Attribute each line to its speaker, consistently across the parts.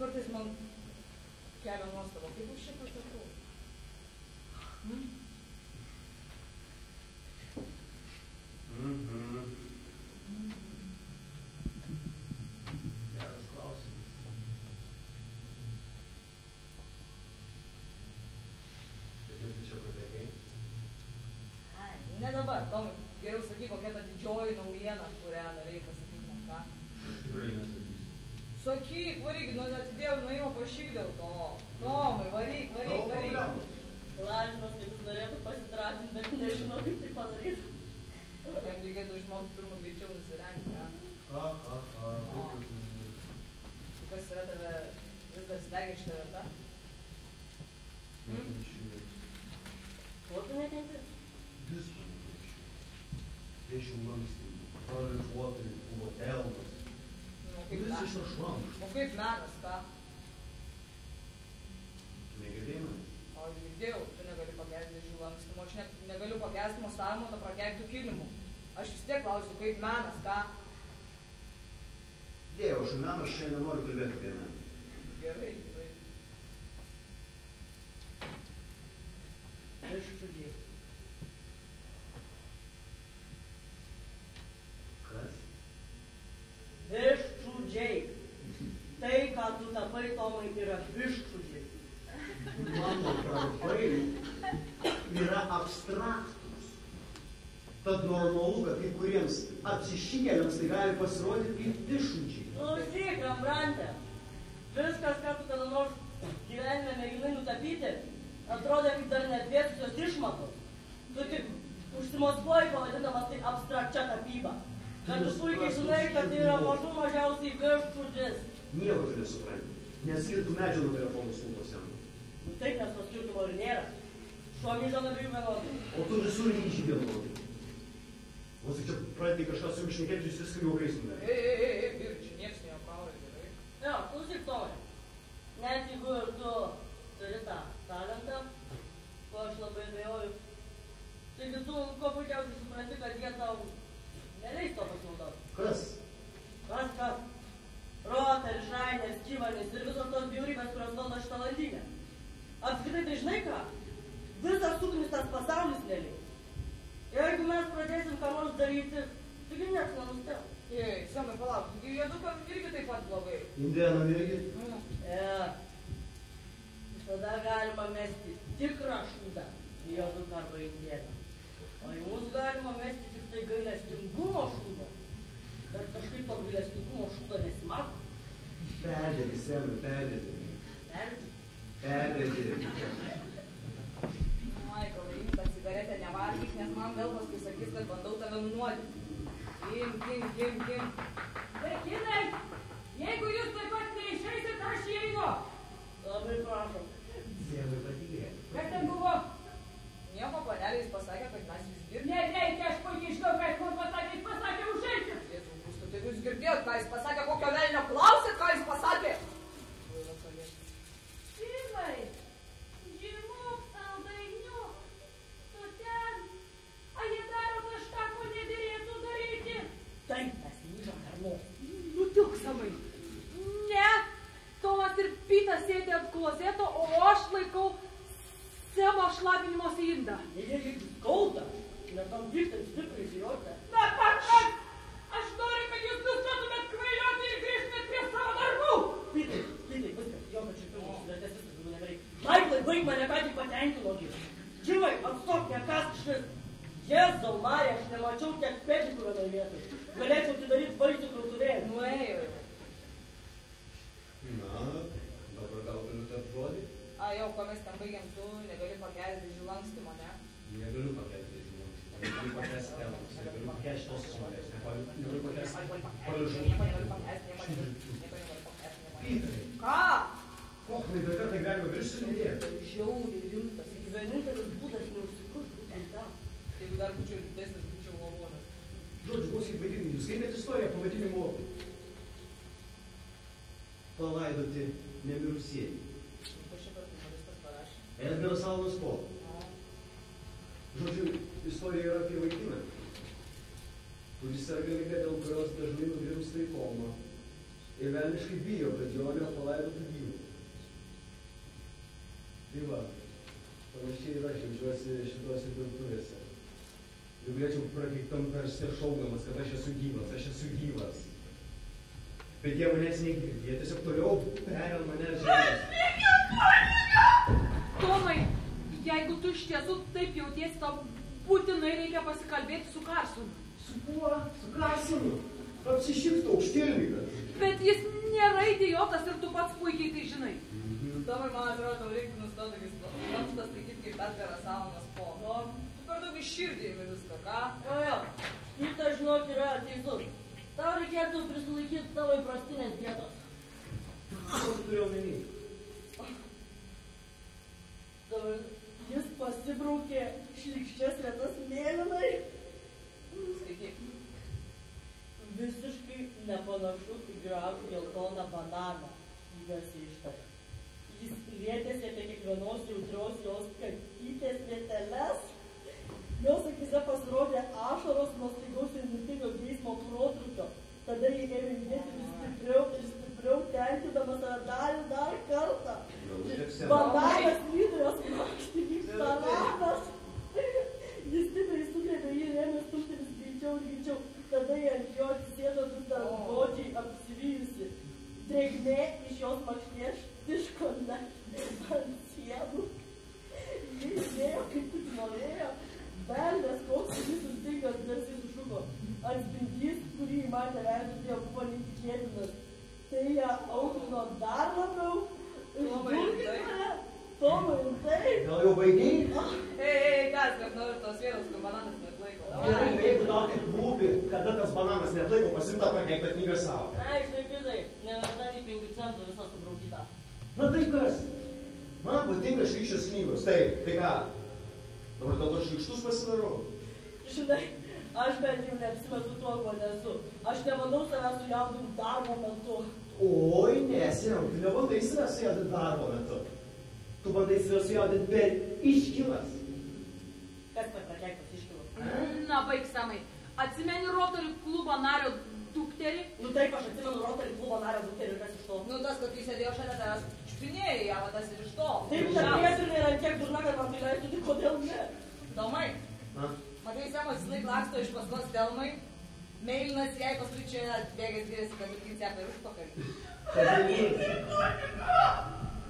Speaker 1: kartais man kelia nuostaba, kaip aš čia patekau.
Speaker 2: Geras klausimas. Tai kaip tu čia patekai?
Speaker 1: Ai, ne dabar, Tomai, geriau sakyk, kokia ta didžioji naujiena, kurią norėjai pasakyti man ką.
Speaker 2: Tikrai nesakysiu.
Speaker 1: Sakyk, varyk, atidėjau nuėjimą pašykdėl to. Tomai, varyk.
Speaker 3: Lažimas, kaip jis norėtų pasitratinti, bet nežinau, kaip tai padaryti.
Speaker 1: Jam reikėtų išmokti pirmą greičiau nusirengti, ne? Kas yra tave vis dar slegia šitą vietą?
Speaker 3: Ko tu netenki?
Speaker 2: Visko nekenčiu. Piešiu lankstymą, paralyžuotai, buvo delnas. Visi iš to šlamšto.
Speaker 1: O kaip menas, ką?
Speaker 2: Tu negirdėjai manęs?
Speaker 1: O girdėjau, tu negali pakęsti dėžių lankstymo, aš negaliu pakęsti mostavimo to prakeiktų kilimų. Aš vis tiek klausiu, kaip menas, ką?
Speaker 2: Dėjau, aš meną, aš šiandien noriu kalbėti apie meną.
Speaker 1: Gerai.
Speaker 3: Viščiudžiai.
Speaker 2: Kas?
Speaker 3: Viščiudžiai. Tai, ką tu tapai, Tomai, yra viščiudžiai.
Speaker 2: Mano darbai yra abstraktus. Tad normalu, kad kai kuriems apsišykėliams tai gali pasirodyti kaip viščiudžiai.
Speaker 3: Klausyk, Rembrandte. Viskas, ką tu kada nors gyvenime mėginai nutapyti, atrodo kaip dar neatvėsusios išmatos. Tu tik užsimaskuoji pavadinamas tai abstrakčia tapyba. Bet tu puikiai žinai, kad tai yra mažiausiai viščiudžis.
Speaker 2: Nieko tu nesupranti. Neskirtų medžio nuo telefonų sultos jam.
Speaker 3: Nu taip, nes to skirtumo ir nėra. Šuo myža abiejų vienodai.
Speaker 2: O tu visur myži vienodai. O sakai, čia pradėjai kažką su jums šnekėti, jūs viską juokais nudarė.
Speaker 1: Ei, čia nieks nejuokauja, gerai.
Speaker 3: Jo, klausyk, Tomai. Net jeigu ir tu turi tą talentą, ko aš labai abejoju, taigi tu kuo puikiausiai supranti, kad jie tau neleis to pasinaudoti.
Speaker 2: Kas?
Speaker 3: Kas? Roteris, Šraineris, Čivanis ir visos tos bjaurybės, kurios valdo šitą landynę. Apskritai, tai žinai ką? Visas suknistas pasaulis neliks. Jeigu mes pradėsim ką nors daryti, taigi nieks nenusteb.
Speaker 1: Ei, Semai, palauk, taigi jėdukam irgi taip pat blogai.
Speaker 2: Indianam irgi?
Speaker 3: Tada galima mesti tikrą šūdą į joduką arba indieną. O į mūsų galima mesti tik tai gailestingumo šūdą. Bet kažkaip to gailestingumo šūdo nesimato.
Speaker 2: Perdėti, Semai, perdėti. Perdėti.
Speaker 1: Maikalai, imk tą cigaretę nevalgyk, nes man vėl paskui sakys, kad bandau tave nunuodyti. Imk. Vaikinai, jeigu jūs taip pat neišeisit, aš įeinu.
Speaker 3: Labai prašom.
Speaker 2: Semai, patikėk.
Speaker 1: Kas ten buvo? Nieko, panelė, jis pasakė, kad mes jūs girdime.
Speaker 4: Nereikia, aš puikiai žinau, ką jis man pasakė, jis pasakė užeikit.
Speaker 1: Jėzau, būstu, tai jūs girdėjot, ką jis pasakė, kokio velnio klausėt, ką jis pasakė?
Speaker 4: Simai, žinok, saldainiu, tu ten, ar jie daro kažką, ko nedėrėtų daryti?
Speaker 3: Taip, mes myžam karnos.
Speaker 4: Nutilk, Samai. Ne, Tomas ir Pitas sėdi ant klozeto, o aš laikau Semo šlapinimosi indą.
Speaker 3: Jeigu skauda, nes tam vyktant stipriai įsijauti.
Speaker 4: Na, aš noriu, kad jūs nustotumėt kvailioti ir grįžtumėt prie savo darbų.
Speaker 3: Pitai, viskas, jokio čempionų sudartės, viskas, jeigu nebereik. Maiklai, baig mane ką tik patenkino gyvai. Dživai, atstok, nekask šis. Jėzau, Marija, aš nemačiau tiek pedikų vienoj vietoj. Galėčiau atidaryti vaisių krautuvėlį.
Speaker 1: Nuėjo.
Speaker 2: Na, dabar gal turiu tą žodį?
Speaker 1: Jau, ko mes ten baigiam, tu negali pakęsti dėžių lankstymo, ne?
Speaker 2: Negaliu pakęsti dėžių lankstymo. Negaliu pakęsti telmus. Negaliu pakęsti tos žmonės. Negaliu pakęsti paražų. Pytai.
Speaker 1: Ką?
Speaker 2: Koklai, bet kartai galima viršti nedėti.
Speaker 1: Žiauriai rimtas.
Speaker 3: Vienintelis būdas neužsikurti būtent tą.
Speaker 1: Jeigu dar būčiau didesnis, būčiau lavonas.
Speaker 2: Žodžiu, klausyk vaidinimų. Jūs skaitėt istoriją pavadinimu Palaidoti nemirusieji. Edgaras Alanas Po. Žodžiu, istorija yra apie vaikiną, kuris serga liga, dėl kurios dažnai nugrimsta į komą. Ir velniškai bijo, kad jo nepalaidotų gyvų. Tai va, panašiai ir aš jaučiuosi šitose dirbtuvėse. Jau galėčiau prakeiktam tarsi šaukdamas, kad aš esu gyvas. Bet jie manęs negirdi, jie tiesiog toliau peria mane žemės.
Speaker 4: Tomai, jeigu tu iš tiesų taip jautiesi, tau būtinai reikia pasikalbėti su Karsonu.
Speaker 2: Su kuo? Su Karsonu? Apsišiktų aukštielnikas.
Speaker 4: Bet jis nėra idiotas ir tu pats puikiai tai žinai.
Speaker 1: Tomai, man atrodo, tau reiktų nustoti tokis laikyti kaip Edgaras Alanas Po. Tu per daug iš širdį įmi viską, ką?
Speaker 3: Jo, kita žinok yra teisus. Tau reikėtų prisilaikyti tavo įprastinės dietos.
Speaker 2: Ko tu turiu omeny?
Speaker 3: Jis pasibraukė šlykščias vietas mėlynai.
Speaker 1: Skaityk.
Speaker 3: Visiškai nepanašu į gražų geltoną bananą, įgarsiai ištarė. Jis lietėsi apie kiekvienos jautrios jos katytės vieteles. Jos akise pasirodė ašaros nuo staigaus ir nutingo geismo protrūkio. Tada jie ėmė judėti vis stipriau ir stipriau, tenkindamas dar kartą. Bananas lyderio smakštį kaip salatas. Jis stipriai sugrėbė jį ir ėmė stumti vis greičiau. Tada jie ant jo atsisėdo vis dar godžiai apsivijusi. Drėgmė iš jos makšties tiško ant sienų. Jis dėjo kaip tik norėjo. Velnės, koks jis sustingas garsiai sušuko. Atspindys, kurį matė veidrodyje, buvo neįtikėtinas. Tai ją aukštino dar labiau. Tomai, rimtai?
Speaker 2: Gal jau baigiai?
Speaker 1: Ei, kas, kad nori tos vietos, kur bananas neatlaiko.
Speaker 2: Gerai, jeigu tau tik rūpi, kada tas bananas neatlaiko, pasimta prakeiktą knygą savo.
Speaker 3: Ai, štai pizai, neverta nei 5 centų visą subraukytą.
Speaker 2: Na tai kas? Man patinka šlykščios knygos. Taip, tai ką? Dabar dėl to šlykštus pasidarau.
Speaker 3: Žinai, aš bent jau neapsimetu tuo, ko nesu. Aš nemanau savęs sujaudinti darbo metu.
Speaker 2: Oi, nesiam, tu nebandai savęs sujaudinti darbo metu. Tu bandai savęs sujaudinti per iškylas.
Speaker 3: Kas per prakeiktas iškylas?
Speaker 4: Na, baig Samai, atsimeni Rotary klubo nario dukterį?
Speaker 3: Nu taip, aš atsimenu Rotary klubo nario dukterį ir kas iš to.
Speaker 1: Nu, tas, kad jis sėdėjo šalia tavęs, špinėjai ją, va tas ir iš to.
Speaker 3: Taip, ta priesirnė yra tiek durna, kad man tai leistų, tai kodėl ne?
Speaker 1: Tomai, matai, Semos, jis laik laksto iš paskos Telmai, mėlynas jai paskui čia atbėgęs gėrėsi, kad ir kins ją per užpakalį.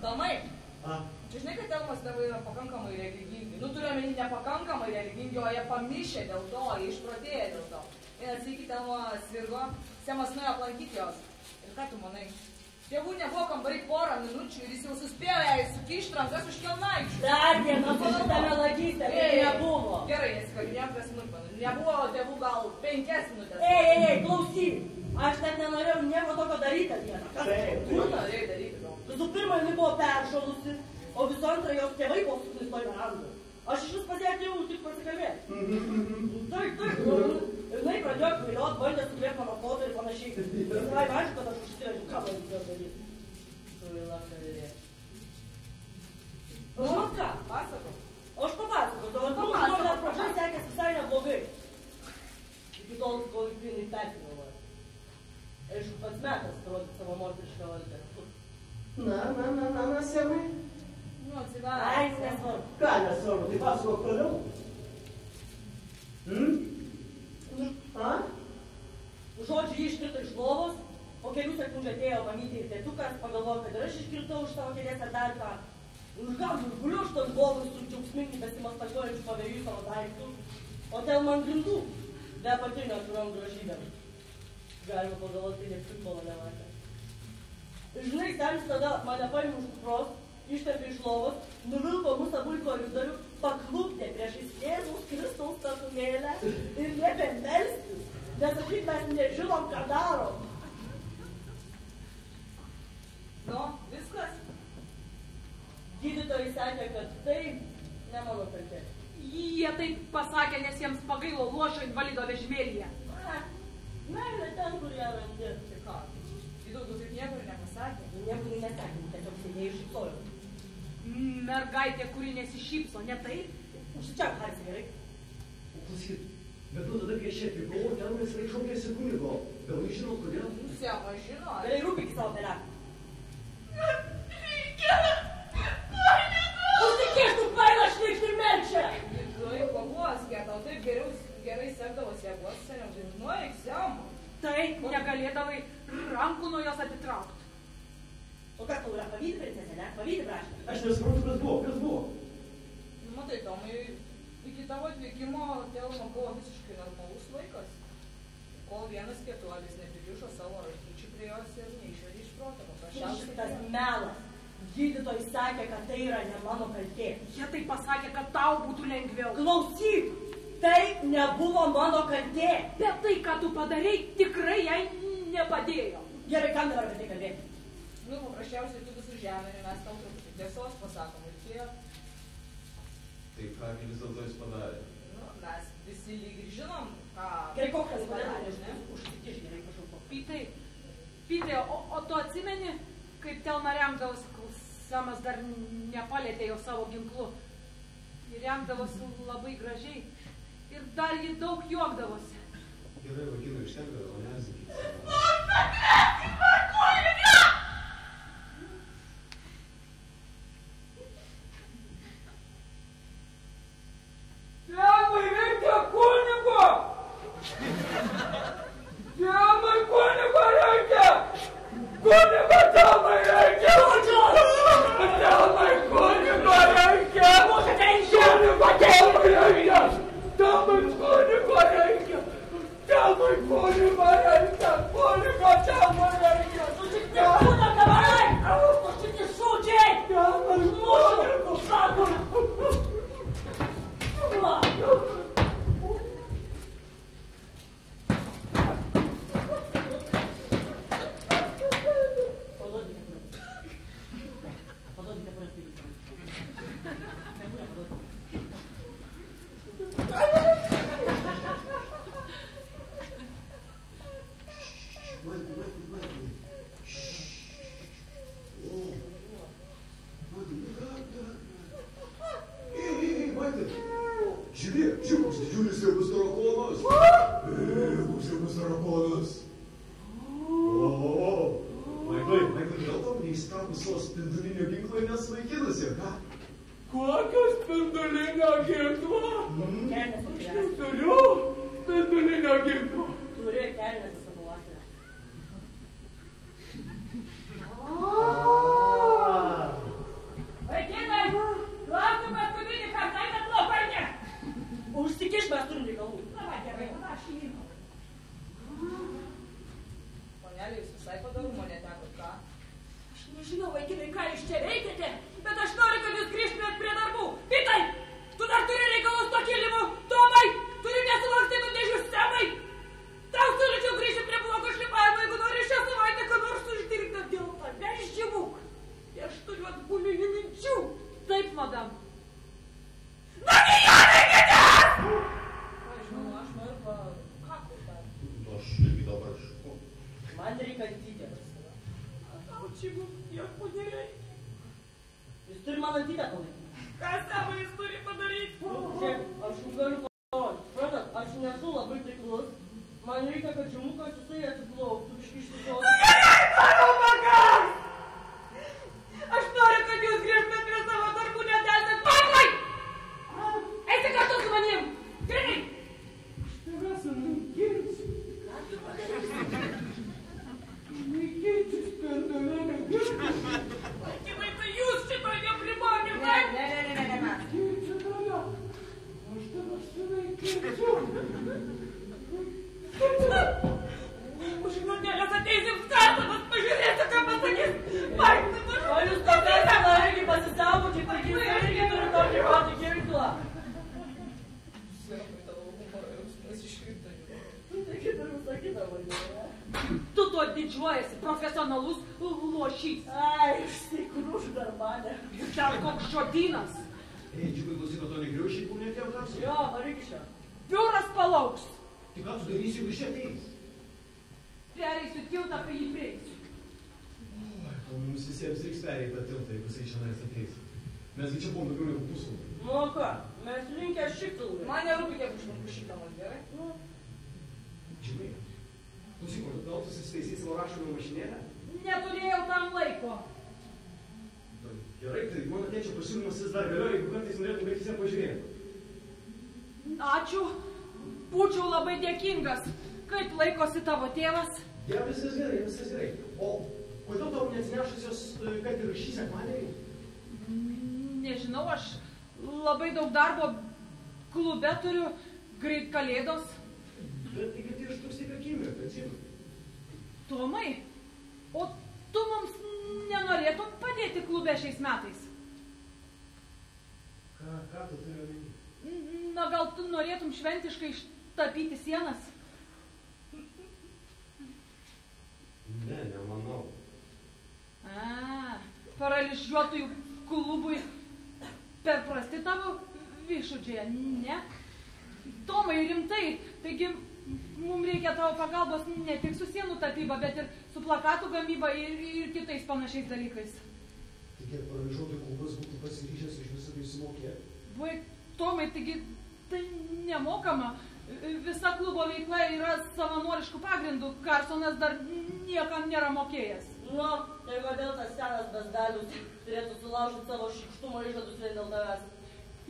Speaker 1: Tomai, čia žinai, kad Telmos tėvai yra pakankamai religingi. Nu, turiu omeny nepakankamai religingi, o jie pamišė dėl to, jie išprotėję dėl to. Ir atsiki Telmo sirgo, Semas nuėjo aplankyti jos. Ir ką tu manai? Tėvų nebuvo kambarį porą minučių ir jis jau suspėjo jai sukišti rankas už kelnaičių.
Speaker 3: Dar viena su šitą melagystę, tai nebuvo.
Speaker 1: Gerai, nesikabinėjom apie smulkmeną. Nebuvo tėvų gal 5 minutės.
Speaker 3: Ei, klausyk. Aš net nenorėjau nieko tokio daryti dieną.
Speaker 1: Kur norėjai daryti gal?
Speaker 3: Visų pirma, jinai buvo peršalusi, o visų antra, jos tėvai buvo suklistoj verandą. Aš iš vis pas ją atėjau tik pasikalbėti. Taip, jinai pradėjo kvailiot, bandė suklėti mano fotą ir panašiai. Ir savai aišku, kad aš užsirežiu, ką man reikėjo daryti. Kvaila kairė. Žinot ką?
Speaker 1: Pasako.
Speaker 3: O aš papasakosiu, o tu man net pradžiai sekės visai neblogai. Iki tol, kol jinai persigalvoja. Aišku, pats metas parodyti savo moterišką valdžią.
Speaker 2: Na, Semai.
Speaker 1: Nu, atsiverė.
Speaker 3: Ai, nesvarbu.
Speaker 2: Ką nesvarbu, tai pasakok toliau.
Speaker 3: Žodžiu, jį iškrito iš lovos, po kelių sekundžių atėjo mamytė ir tėtukas, pagalvojo, kad ir aš iškritau už tavo kėdės ar dar ką. Užgausiu guliuštų ant lovos su džiaugsmingai besimastakuojančiu pavėjų savo daiktų, o Telma ant grindų, be apatinio atvirom gražybėm. Galima pagalvoti, tai ne futbolo nematė. Žinai, senis tada mane paėmė už kupros, ištempė iš lovos, nuvilko mus abu į koridorių, pakluptė priešais Jėzaus Kristaus statulėlę ir liepė melstis, nes ašyk mes nežinom, ką darom.
Speaker 1: Nu, viskas.
Speaker 3: Gydytojai sakė, kad tai ne mano kaltė.
Speaker 4: Jie taip pasakė, nes jiems pagailo luošo invalido vežimėlyje.
Speaker 3: Meilė ten, kur ją randi.
Speaker 1: Tai ką? Įdaugus ir nieko ir nepasakė.
Speaker 3: Niekur nesakė, tiesiog sėdėjai šypsojo.
Speaker 4: Mergaitė, kuri nesišypso, ne taip?
Speaker 3: Užsičiak, Harsi, gerai?
Speaker 2: Klausyk, Bet tu tada, kai aš čia atvykau, ten laisvai šaukėsi kunigo. Gal jūs žinot, kodėl?
Speaker 1: Sema žino.
Speaker 3: Gerai, rūpink savo pelę. Užtikėk, tu paila šlikšt ir melčia.
Speaker 1: Žinai, paguoskė, tau taip gerai sekdavosi jėgos, seniau, žinai, Sema.
Speaker 4: Tai negalėdavai rankų nuo jos atitraukti.
Speaker 3: O kas tau yra pavydį, princesė, ne? Pavydį prašė.
Speaker 2: Aš nesuprantu, kas buvo.
Speaker 1: Matai, Tomai, iki tavo atvykimo Telma buvo visiškai normalus laikas. Kol vienas kietuolis nepririšo savo raštyčių prie jos ir neišvedė iš proto.
Speaker 3: Šitas melas. Gydytojai sakė, kad tai yra ne mano kaltė.
Speaker 4: Jie tai pasakė, kad tau būtų lengviau.
Speaker 3: Klausyk, tai nebuvo mano kaltė.
Speaker 4: Bet tai, ką tu padarei, tikrai jai nepadėjo.
Speaker 3: Gerai, kam dabar apie tai kalbėti?
Speaker 1: Nu, paprasčiausiai tu visur žemė, mes tau truputį tiesos pasakom ir tiek.
Speaker 2: Tai ką vis dėlto jis padarė?
Speaker 1: Nu, mes visi lyg ir žinom, ką...
Speaker 3: Gerai, kokias
Speaker 1: padarė, ne?
Speaker 3: Užsikiš, gerai, kažkaip.
Speaker 4: Pytai, o tu atsimeni, kaip Telma remdavosi, kol Semas dar nepalėtė jo savo ginklu. Ir remdavosi labai gražiai. Ir dar ji daug juokdavosi.
Speaker 2: Gerai, vaikinai, ištenkdavo, nesakyti.
Speaker 5: Temai reikia kunigo! Temai kunigo reikia! Kunigo Temai reikia! Temai kunigo reikia! Kunigo Temai reikia! Temai kunigo reikia! Temai kunigo reikia! Kunigo Temai reikia!
Speaker 3: Kūna, kavarai! Kažkokie šūdžiai! Mūsų! Sako!
Speaker 5: Kokio spindulinio ginklo? Aš turiu spindulinio ginklo.
Speaker 3: Turi kelnes į savo vasarą.
Speaker 4: Vaikinai, klausim paskutinį kartą, einat lopainė.
Speaker 3: Užsikiš, mes turim reikalų.
Speaker 4: Na, gerai, aš įinu.
Speaker 1: Ponelė, jūs visai padarumo netekot, ką?
Speaker 4: Aš nežinau, vaikinai, ką jūs čia veikiate, bet aš noriu, kad jūs grįžtumėt prie darbų. Pytai, tu dar turi reikalus to kilimu. Tomai, turi nesulakstytų dėžių Semai. Tau siūlyčiau grįžti prie blogo šlipavimo, jeigu nori šią savaitę, kad nors uždirbti dėl tavęs žymuk. Aš turiu atbulinių minčių. Taip, madam.
Speaker 1: Aš noriu pakutą.
Speaker 2: Aš irgi dabar šuku.
Speaker 3: Man reikia antytės.
Speaker 4: O čia jau padarei.
Speaker 3: Jis turi man antytę palaikyti.
Speaker 4: Ką Semai jis turi padaryti?
Speaker 3: Žiūrėk, aš jums galiu parodyti. Suprantat, aš nesu labai taiklus. Man reikia, kad žemukas jisai atsiplauktų, biškį išsiplauktų.
Speaker 4: Gerai, mano magas! Aš noriu, kad jūs grįžtumėt prie savo darbų nedelsiant. Maglai! Eisi kartu su manim! Greitai!
Speaker 5: Tavęs naikinsiu.
Speaker 3: Ką tu padarysi?
Speaker 5: Naikinsiu spindulinio ginklo.
Speaker 4: Vaikinai, tai jūs šito neprimokėte!
Speaker 1: Ne, mes.
Speaker 5: Naikinsiu tave. Aš tave sunaikinsiu.
Speaker 4: Užminėlės ateisim skartamas, pažiūrėsiu, ką pasakys. Vaikinai,
Speaker 3: O jūs tokia sena irgi pasisaugočiai, tai jis irgi turi tokį patį ginklą.
Speaker 1: Semai, tavo humoro jausmas iškrito.
Speaker 3: Tai kaip ir visą kitą vadinę.
Speaker 4: tu to didžiuojasi, profesionalus lošys.
Speaker 3: Ai, išsikruš garbanę.
Speaker 4: Dar koks žodynas.
Speaker 2: Ei, džiugai, klausyk, to negriaušiai kūnė atėjo kapsų.
Speaker 3: Jo, varyk iš čia.
Speaker 4: Biuras palauks.
Speaker 2: Tai ką tu darysi, jeigu iš čia ateis?
Speaker 4: Pereisiu tiltą, kai jį prieisiu.
Speaker 2: O mums visiems reiks pereiti tą tiltą, jeigu jisai čia ateis. Mesgi čia buvom daugiau negu pusvalandį.
Speaker 3: Nu ką, mes linkę šiktelui.
Speaker 1: Man nerūpi, kiek užtrunka šiktamas, gerai?
Speaker 2: Žinai, klausyk, gal tu susitaisyti savo rašomą mašinėlę?
Speaker 4: Neturėjau tam laiko.
Speaker 2: Gerai, tai mano tėčio pasiūlymas vis dar galioja, jeigu kartais norėtum, bet jis ją pažiūrėtų.
Speaker 4: Ačiū. Būčiau labai dėkingas. Kaip laikosi tavo tėvas?
Speaker 2: Ja, viskas gerai, viskas gerai. O kodėl tau neatsinešusios, kad ir šį sekmadienį?
Speaker 4: Nežinau, aš labai daug darbo klube turiu, greit kalėdos.
Speaker 2: Bet tai kad iš toks tik akimirką, atsimenu.
Speaker 4: Tomai, o tu mums nenorėtum padėti klube šiais metais?
Speaker 2: Ką tu turi omeny?
Speaker 4: Na, gal tu norėtum šventiškai ištapyti sienas?
Speaker 2: Ne, nemanau.
Speaker 4: Paralyžiuotųjų klubui per prasti tavo viešudžiai, ne? Tomai, rimtai, taigi mums reikia tavo pagalbos ne tik su sienų tapyba, bet ir su plakatų gamyba ir kitais panašiais dalykais.
Speaker 2: Tai kiek paralyžiuotųjų klubas būtų pasiryžęs iš viso tai sumokėti?
Speaker 4: Vai, Tomai, taigi tai nemokama. Visa klubo veikla yra savanoriškų pagrindų. Karsonas dar niekam nėra mokėjęs.
Speaker 3: Nu, tai kodėl tas senas bezdalius turėtų sulaužyti savo šikštumo išžadus vien dėl tavęs?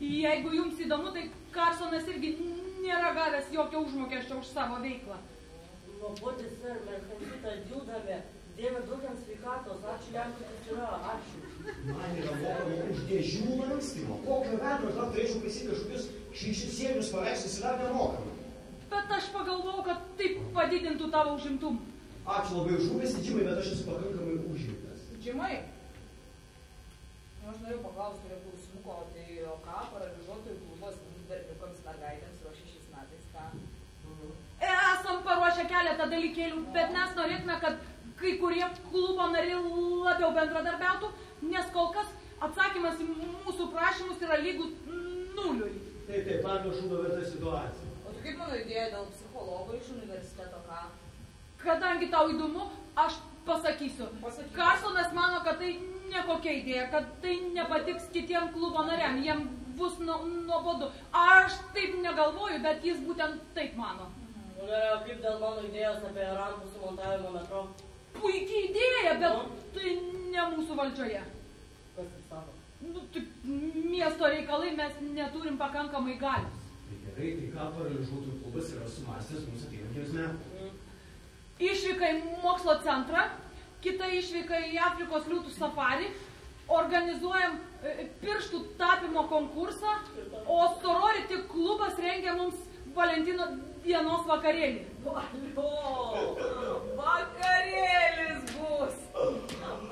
Speaker 4: Jeigu jums įdomu, tai Karsonas irgi nėra gavęs jokio užmokesčio už savo veiklą.
Speaker 3: Nu, būti, sir, mes kankytą dildame. Dieve, duok jam sveikatos. Ačiū jam, kad jis yra. Ačiū.
Speaker 2: Man yra mokama už dėžių lankstymą. Kokio vedro, gal turėčiau prisiti kažkokius 6 sėnius paveikslus ir dar nemokama.
Speaker 4: Bet aš pagalvojau, kad taip padidintų tavo užimtumą.
Speaker 2: Ačiū labai už rūpestį, Džimai, bet aš esu pakankamai užimtas.
Speaker 1: Džimai? Aš norėjau paklausti prie klausimuko, tai o ką paralyžiuotųjų klubas berniukams mergaitėms ruošia šiais metais, ką?
Speaker 4: Esam paruošę keletą dalykėlių, bet mes norėtume, kad kai kurie klubo nariai labiau bendradarbiautų, nes kol kas atsakymas į mūsų prašymus yra lygus nuliui.
Speaker 2: Taip, man nušūdo ta situacija.
Speaker 1: O tu kaip mano idėja dėl psichologų iš universiteto, ką?
Speaker 4: Kadangi tau įdomu, aš pasakysiu. Karsonas mano, kad tai nekokia idėja, kad tai nepatiks kitiem klubo nariam, jiem bus nuobodu. Aš taip negalvoju, bet jis būtent taip mano.
Speaker 3: Norėjau, kaip dėl mano idėjos apie rampų sumontavimo metro?
Speaker 4: Puikiai idėja, bet tai ne mūsų valdžioje.
Speaker 3: Kas tai sako?
Speaker 4: Nu, tai miesto reikalai mes neturim pakankamai galios.
Speaker 2: Tai gerai, tai ką paralyžiuotųjų klubas yra sumastęs mums ateinantiems metams?
Speaker 4: Išvyka į mokslo centrą, kita išvyka į Afrikos liūtų safari, organizuojam pirštų tapymo konkursą, o sorority klubas rengia mums Valentino dienos vakarėlį.
Speaker 1: Valio, vakarėlis bus.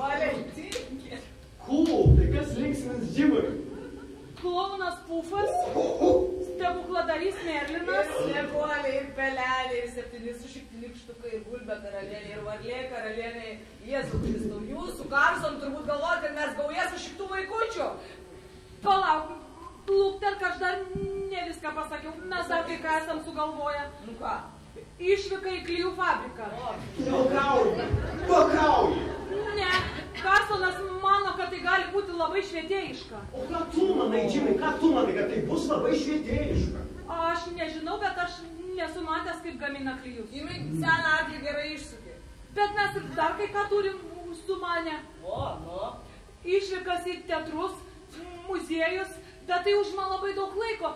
Speaker 1: Valentinkė.
Speaker 2: Cool, tai kas linksmins Džimai?
Speaker 4: Klounas Pufas, stebukladarys Merlinas,
Speaker 1: Snieguoliai ir peleliai, ir 7 sušikti nykštukai, ir gulbė karalienė, ir varlė karalienė, Jėzau Kristau. Jūs su Karson turbūt galvojate, kad mes gauja su šiktų vaikučių.
Speaker 4: Palauk, plukterk, aš dar ne viską pasakiau, mes dar kai ką esam sugalvoję.
Speaker 1: Nu ką?
Speaker 4: Išvyka į klijų fabriką.
Speaker 2: Pakauji!
Speaker 4: Ne, Karsonas mano, kad tai gali būti labai švietėjiška.
Speaker 2: O ką tu manai, Džimai, ką tu manai, kad tai bus labai švietėjiška?
Speaker 4: Aš nežinau, bet aš nesu matęs, kaip gamina klijus.
Speaker 1: Jimai seną arklį gerai išsukė.
Speaker 4: Bet mes ir dar kai ką turim sumanę.
Speaker 3: O, nu.
Speaker 4: Išvykas į teatrus, muziejus, bet tai užima labai daug laiko.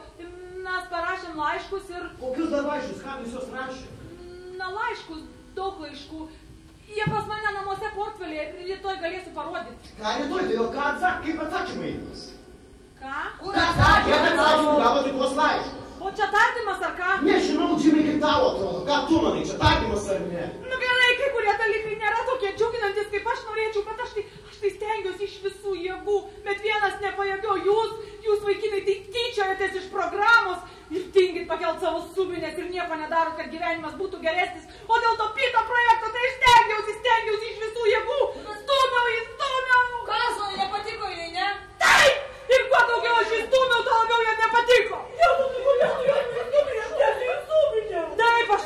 Speaker 4: Mes parašėm laiškus ir...
Speaker 2: Kokius dar laiškus, ką jūs juos rašė?
Speaker 4: Na, laiškus, daug laiškų. Jie pas mane namuose portfelėje, rytoj galėsiu parodyti.
Speaker 2: Ką rytoj, tai ką atsakė, kaip atsakymai jums?
Speaker 4: Ką?
Speaker 1: Kur atsakė?
Speaker 2: Kiek atsakymų gavote tuos laiškus?
Speaker 4: O čia tardymas ar ką?
Speaker 2: Nežinau, Džimai, kaip tau atrodo, ką tu manai, čia tardymas ar ne?
Speaker 4: Nu gerai, kai kurie dalykai nėra tokie džiuginantis, kaip aš norėčiau, bet aš tai stengiuosi iš visų jėgų, bet vienas nepajėgiau, jūs vaikinai, tai tyčiojatės iš programos ir tingit pakelt savo subinės ir nieko nedarot, kad gyvenimas būtų geresnis, o dėl to pito projekto tai aš stengiausi iš visų jėgų, stumiau.
Speaker 1: Karsonui nepatiko jinai, ne?
Speaker 4: Taip! Ir kuo daugiau aš įstumiau, tuo labiau jam nepatiko. Taip, aš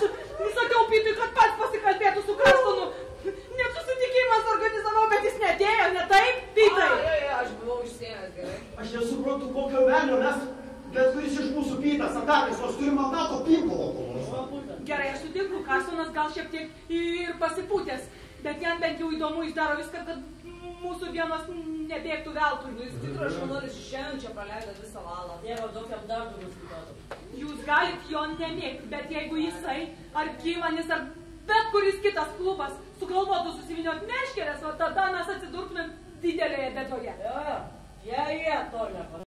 Speaker 4: sakiau Pitui, kad pats pasikalbėtų su Karstonu. Net susitikimas organizavau, bet jis neatėjo, ne taip, Pitai?
Speaker 1: Aš buvau išsėmęs, gerai.
Speaker 6: turi mandato pimpalo ko nors.
Speaker 4: Gerai, aš sutinku, Karsonas gal šiek tiek ir pasipūtęs, bet jam bent jau įdomu, jis daro viską, kad mūsų dienos nebėgtų veltui.
Speaker 1: Nu, jis tikras šaunuolis, šiandien čia praleido visą valą.
Speaker 3: Dievo, daug jam dar daugiau skaitot.
Speaker 4: Jūs galit jo nemėgti, bet jeigu jisai, ar Kymanis, ar bet kuris kitas klubas sugalvotų susiviniot meškerės, o tada mes atsidurtumėm didelėje bėdoje.
Speaker 3: Jo, jie to nepadarė.